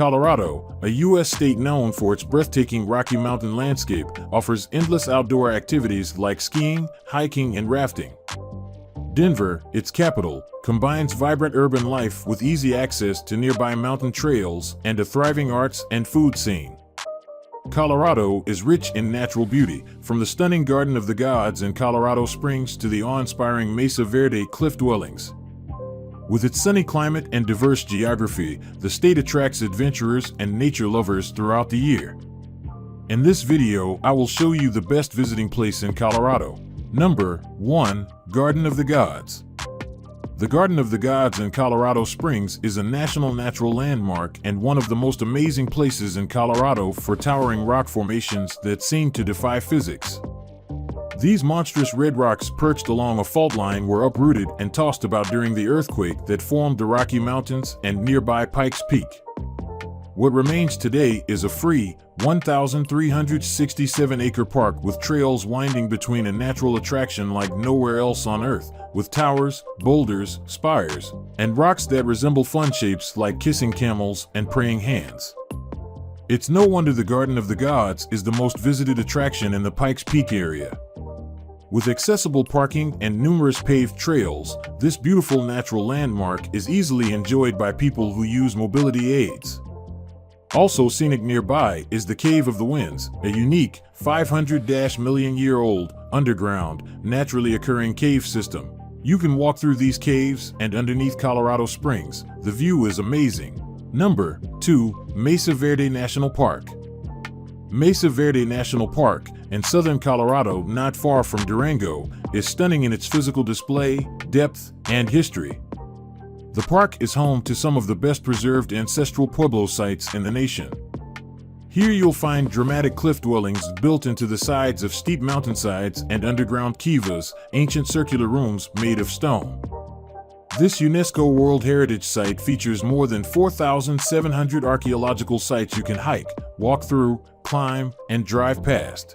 Colorado, a U.S. state known for its breathtaking Rocky Mountain landscape, offers endless outdoor activities like skiing, hiking, and rafting. Denver, its capital, combines vibrant urban life with easy access to nearby mountain trails and a thriving arts and food scene. Colorado is rich in natural beauty, from the stunning Garden of the Gods in Colorado Springs to the awe-inspiring Mesa Verde cliff dwellings. With its sunny climate and diverse geography, the state attracts adventurers and nature lovers throughout the year. In this video, I will show you the best visiting place in Colorado. Number 1. Garden of the Gods. The Garden of the Gods in Colorado Springs is a national natural landmark and one of the most amazing places in Colorado for towering rock formations that seem to defy physics. These monstrous red rocks perched along a fault line were uprooted and tossed about during the earthquake that formed the Rocky Mountains and nearby Pikes Peak. What remains today is a free, 1,367-acre park with trails winding between a natural attraction like nowhere else on Earth, with towers, boulders, spires, and rocks that resemble fun shapes like kissing camels and praying hands. It's no wonder the Garden of the Gods is the most visited attraction in the Pikes Peak area. With accessible parking and numerous paved trails, this beautiful natural landmark is easily enjoyed by people who use mobility aids. Also scenic nearby is the Cave of the Winds, a unique, 500-million-year-old, underground, naturally occurring cave system. You can walk through these caves and underneath Colorado Springs. The view is amazing. Number 2. Mesa Verde National Park. Mesa Verde National Park, in southern Colorado not far from Durango, is stunning in its physical display, depth, and history. The park is home to some of the best preserved ancestral Pueblo sites in the nation. Here you'll find dramatic cliff dwellings built into the sides of steep mountainsides and underground kivas, ancient circular rooms made of stone. This UNESCO World Heritage Site features more than 4,700 archaeological sites you can hike, walk through, climb, and drive past.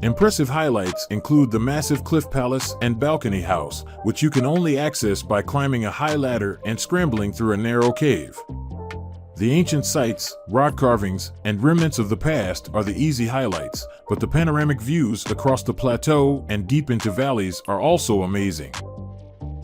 Impressive highlights include the massive Cliff Palace and Balcony House, which you can only access by climbing a high ladder and scrambling through a narrow cave. The ancient sites, rock carvings, and remnants of the past are the easy highlights, but the panoramic views across the plateau and deep into valleys are also amazing.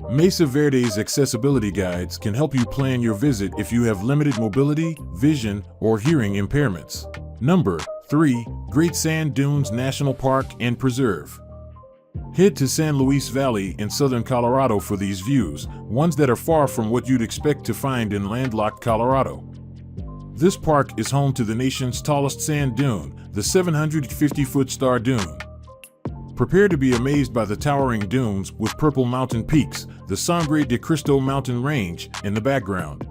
Mesa Verde's accessibility guides can help you plan your visit if you have limited mobility, vision, or hearing impairments. Number 3. Great Sand Dunes National Park and Preserve. Head to San Luis Valley in southern Colorado for these views, ones that are far from what you'd expect to find in landlocked Colorado. This park is home to the nation's tallest sand dune, the 750-foot Star Dune. Prepare to be amazed by the towering dunes with purple mountain peaks, the Sangre de Cristo mountain range, in the background.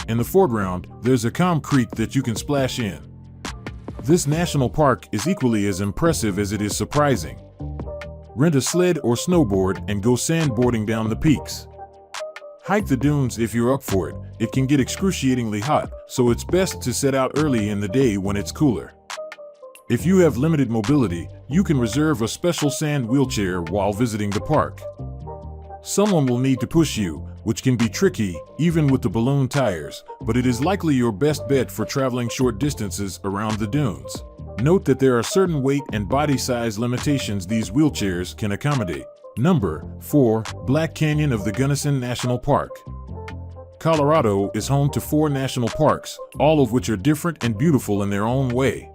In the foreground, there's a calm creek that you can splash in. This national park is equally as impressive as it is surprising. Rent a sled or snowboard and go sandboarding down the peaks. Hike the dunes if you're up for it. It can get excruciatingly hot, so it's best to set out early in the day when it's cooler. If you have limited mobility, you can reserve a special sand wheelchair while visiting the park. Someone will need to push you, which can be tricky, even with the balloon tires, but it is likely your best bet for traveling short distances around the dunes. Note that there are certain weight and body size limitations these wheelchairs can accommodate. Number 4. Black Canyon of the Gunnison National Park. Colorado is home to 4 national parks, all of which are different and beautiful in their own way.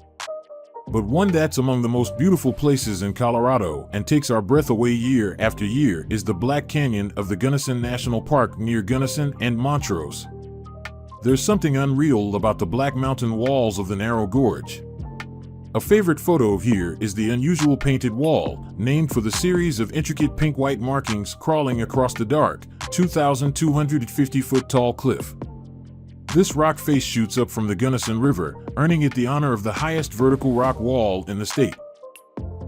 But one that's among the most beautiful places in Colorado and takes our breath away year after year is the Black Canyon of the Gunnison National Park near Gunnison and Montrose. There's something unreal about the black mountain walls of the narrow gorge. A favorite photo here is the unusual painted wall, named for the series of intricate pink-white markings crawling across the dark, 2,250-foot tall cliff. This rock face shoots up from the Gunnison River, earning it the honor of the highest vertical rock wall in the state.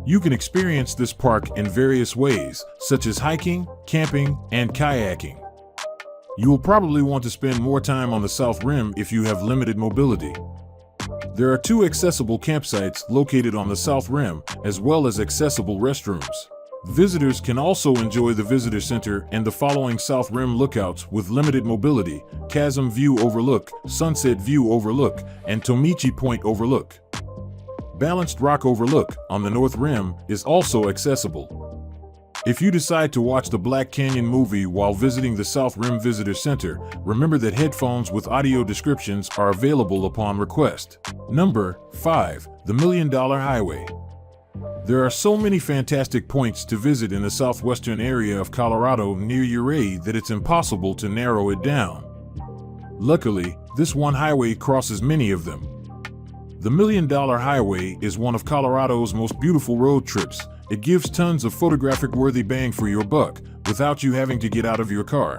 You can experience this park in various ways, such as hiking, camping, and kayaking. You will probably want to spend more time on the south rim if you have limited mobility. There are 2 accessible campsites located on the south rim, as well as accessible restrooms. Visitors can also enjoy the visitor center and the following South Rim lookouts with limited mobility: Chasm View Overlook, Sunset View Overlook, and Tomichi Point Overlook. Balanced Rock Overlook on the North Rim is also accessible. If you decide to watch the Black Canyon movie while visiting the South Rim Visitor Center, remember that headphones with audio descriptions are available upon request. Number 5. The $1 Million Highway. There are so many fantastic points to visit in the southwestern area of Colorado near Ouray that it's impossible to narrow it down. Luckily, this one highway crosses many of them. The $1 Million Highway is one of Colorado's most beautiful road trips. It gives tons of photographic-worthy bang for your buck without you having to get out of your car.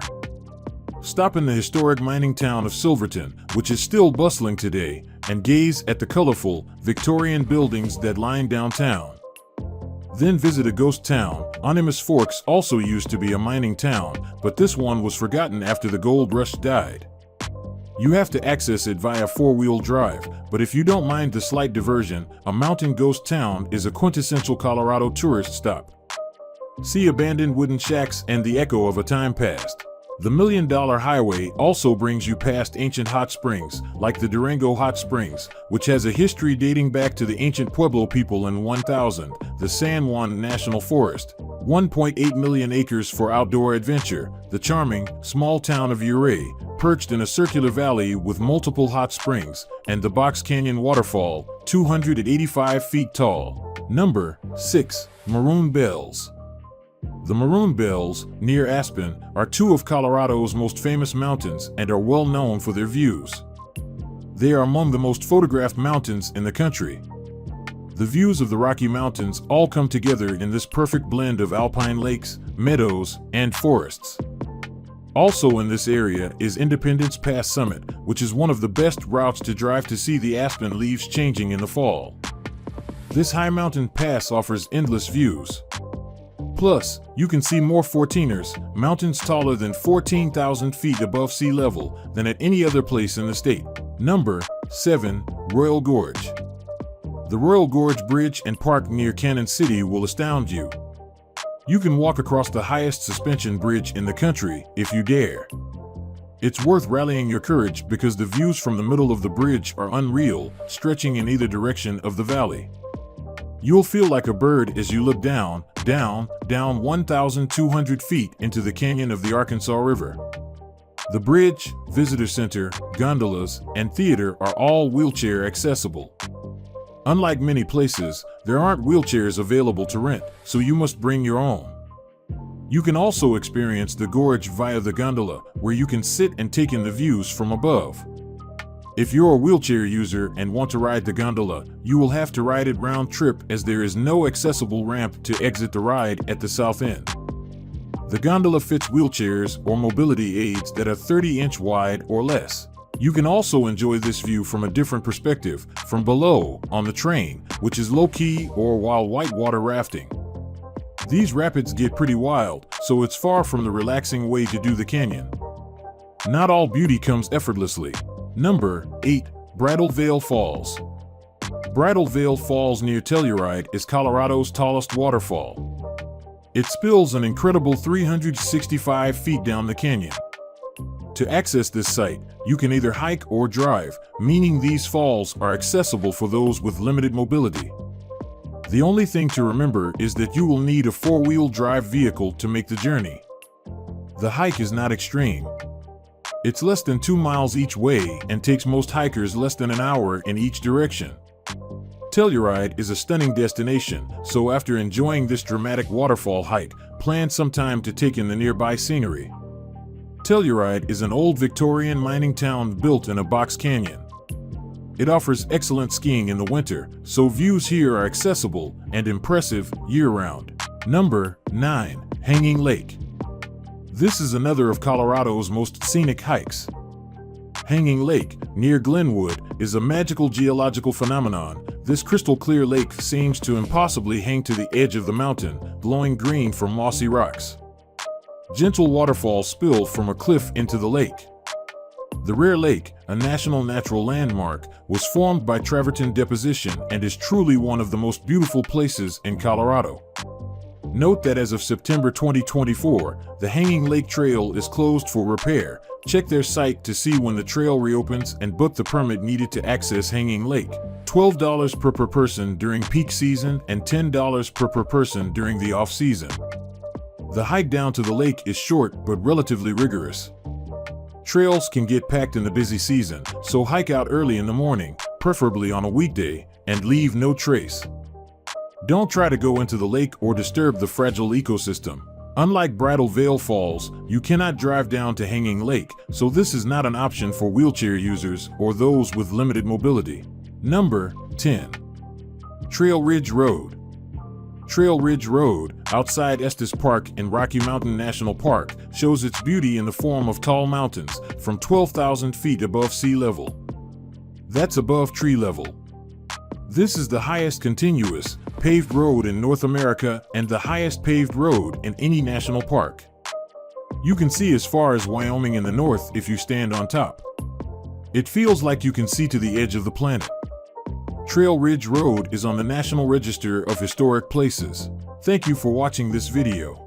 Stop in the historic mining town of Silverton, which is still bustling today, and gaze at the colorful, Victorian buildings that line downtown. Then visit a ghost town. Onimus Forks also used to be a mining town, but this one was forgotten after the gold rush died. You have to access it via four-wheel drive, but if you don't mind the slight diversion, a mountain ghost town is a quintessential Colorado tourist stop. See abandoned wooden shacks and the echo of a time past. The $1 Million Highway also brings you past ancient hot springs, like the Durango Hot Springs, which has a history dating back to the ancient Pueblo people in 1000, the San Juan National Forest, 1.8 million acres for outdoor adventure, the charming, small town of Ouray, perched in a circular valley with multiple hot springs, and the Box Canyon Waterfall, 285 feet tall. Number 6. Maroon Bells. The Maroon Bells, near Aspen, are two of Colorado's most famous mountains and are well known for their views. They are among the most photographed mountains in the country. The views of the Rocky Mountains all come together in this perfect blend of alpine lakes, meadows, and forests. Also in this area is Independence Pass Summit, which is one of the best routes to drive to see the aspen leaves changing in the fall. This high mountain pass offers endless views. Plus, you can see more 14ers, mountains taller than 14,000 feet above sea level, than at any other place in the state. Number 7. Royal Gorge. The Royal Gorge Bridge and Park near Cannon City will astound you. You can walk across the highest suspension bridge in the country if you dare. It's worth rallying your courage because the views from the middle of the bridge are unreal, stretching in either direction of the valley. You'll feel like a bird as you look down 1,200 feet into the canyon of the Arkansas River. The bridge, visitor center, gondolas, and theater are all wheelchair accessible. Unlike many places, there aren't wheelchairs available to rent, so you must bring your own. You can also experience the gorge via the gondola, where you can sit and take in the views from above. If you're a wheelchair user and want to ride the gondola, you will have to ride it round trip as there is no accessible ramp to exit the ride at the south end. The gondola fits wheelchairs or mobility aids that are 30-inch wide or less. You can also enjoy this view from a different perspective, from below, on the train, which is low-key, or while whitewater rafting. These rapids get pretty wild, so it's far from the relaxing way to do the canyon. Not all beauty comes effortlessly. Number 8. Bridal Veil Falls. Bridal Veil Falls near Telluride is Colorado's tallest waterfall. It spills an incredible 365 feet down the canyon. To access this site, you can either hike or drive, meaning these falls are accessible for those with limited mobility. The only thing to remember is that you will need a four-wheel drive vehicle to make the journey. The hike is not extreme. It's less than 2 miles each way and takes most hikers less than an hour in each direction. Telluride is a stunning destination, so after enjoying this dramatic waterfall hike, plan some time to take in the nearby scenery. Telluride is an old Victorian mining town built in a box canyon. It offers excellent skiing in the winter, so views here are accessible and impressive year-round. Number 9. Hanging Lake. This is another of Colorado's most scenic hikes. Hanging Lake, near Glenwood, is a magical geological phenomenon. This crystal-clear lake seems to impossibly hang to the edge of the mountain, glowing green from mossy rocks. Gentle waterfalls spill from a cliff into the lake. The Rare Lake, a national natural landmark, was formed by travertine deposition and is truly one of the most beautiful places in Colorado. Note that as of September 2024, the Hanging Lake Trail is closed for repair. Check their site to see when the trail reopens and book the permit needed to access Hanging Lake. $12 per person during peak season and $10 per person during the off-season. The hike down to the lake is short but relatively rigorous. Trails can get packed in the busy season, so hike out early in the morning, preferably on a weekday, and leave no trace. Don't try to go into the lake or disturb the fragile ecosystem. Unlike Bridal Veil Falls, you cannot drive down to Hanging Lake, so this is not an option for wheelchair users or those with limited mobility. Number 10. Trail Ridge Road. Trail Ridge Road, outside Estes Park in Rocky Mountain National Park, shows its beauty in the form of tall mountains from 12,000 feet above sea level. That's above tree level. This is the highest continuous, paved road in North America and the highest paved road in any national park. You can see as far as Wyoming in the north if you stand on top. It feels like you can see to the edge of the planet. Trail Ridge Road is on the National Register of Historic Places. Thank you for watching this video.